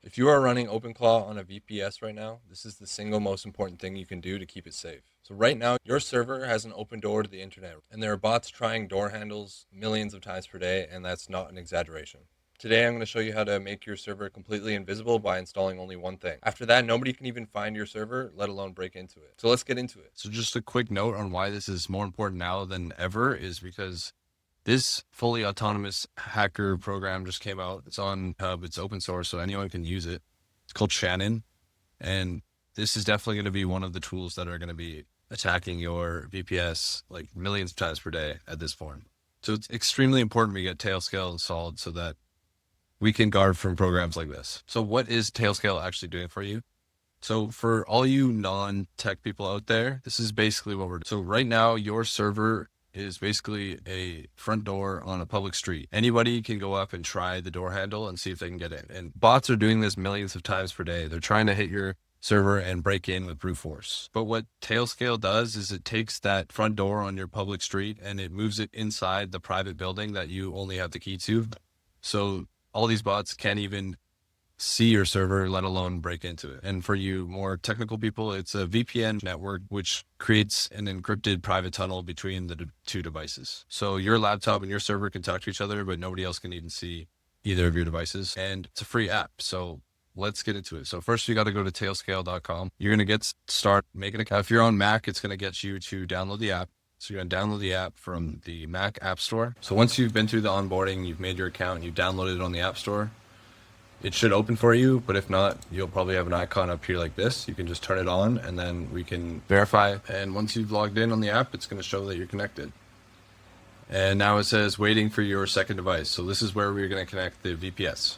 If you are running OpenClaw on a VPS right now, this is the single most important thing you can do to keep it safe. So right now, your server has an open door to the internet, and there are bots trying door handles millions of times per day, and that's not an exaggeration. Today, I'm going to show you how to make your server completely invisible by installing only one thing. After that, nobody can even find your server, let alone break into it. So let's get into it. So just a quick note on why this is more important now than ever is because this fully autonomous hacker program just came out. It's on Hub. It's open source, so anyone can use it. It's called Shannon. And this is definitely going to be one of the tools that are going to be attacking your VPS like millions of times per day at this point. So it's extremely important we get Tailscale installed so that we can guard from programs like this. So what is Tailscale actually doing for you? So for all you non-tech people out there, this is basically what we're doing. So right now, your server is basically a front door on a public street. Anybody can go up and try the door handle and see if they can get in. And bots are doing this millions of times per day. They're trying to hit your server and break in with brute force. But what Tailscale does is it takes that front door on your public street and it moves it inside the private building that you only have the key to. So all these bots can't even see your server, let alone break into it. And for you more technical people, it's a VPN network, which creates an encrypted private tunnel between the two devices. So your laptop and your server can talk to each other, but nobody else can even see either of your devices. And it's a free app. So let's get into it. So first you got to go to tailscale.com. You're going to get start making an account. If you're on Mac, it's going to get you to download the app. So you're going to download the app from the Mac App Store. So once you've been through the onboarding, you've made your account, you've downloaded it on the App Store, it should open for you, but if not, you'll probably have an icon up here like this. You can just turn it on and then we can verify. And once you've logged in on the app, it's going to show that you're connected. And now it says waiting for your second device. So this is where we're going to connect the VPS.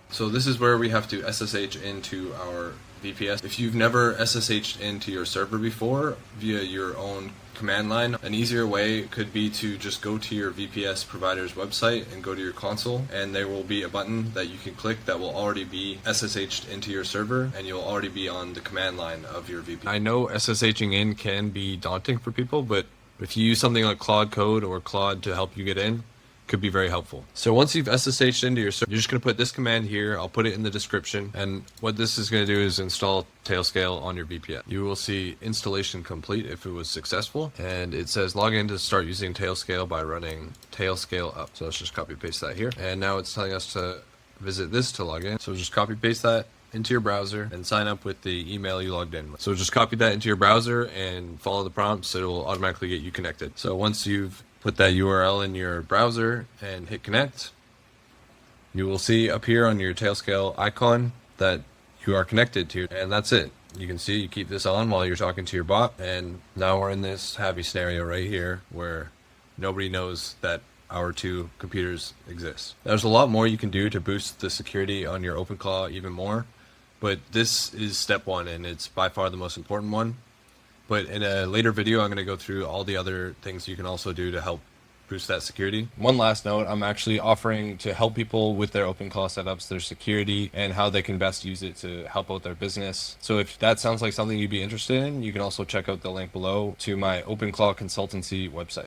So this is where we have to SSH into our VPS. If you've never SSH'd into your server before via your own command line, an easier way could be to just go to your VPS provider's website and go to your console, and there will be a button that you can click that will already be SSH'd into your server, and you'll already be on the command line of your VPS. I know SSHing in can be daunting for people, but if you use something like Claude Code or Claude to help you get in, could be very helpful. So once you've SSH'd into your server, you're just going to put this command here. I'll put it in the description. And what this is going to do is install Tailscale on your VPN. You will see installation complete if it was successful. And it says log in to start using Tailscale by running Tailscale up. So let's just copy paste that here. And now it's telling us to visit this to log in. So just copy paste that into your browser and sign up with the email you logged in with. So just copy that into your browser and follow the prompts. It will automatically get you connected. So once you've put that URL in your browser and hit connect, you will see up here on your Tailscale icon that you are connected to, and that's it. You can see you keep this on while you're talking to your bot, and now we're in this happy scenario right here where nobody knows that our two computers exist. There's a lot more you can do to boost the security on your OpenClaw even more, but this is step one, and it's by far the most important one. But in a later video, I'm going to go through all the other things you can also do to help boost that security. One last note, I'm actually offering to help people with their OpenClaw setups, their security, and how they can best use it to help out their business. So if that sounds like something you'd be interested in, you can also check out the link below to my OpenClaw consultancy website.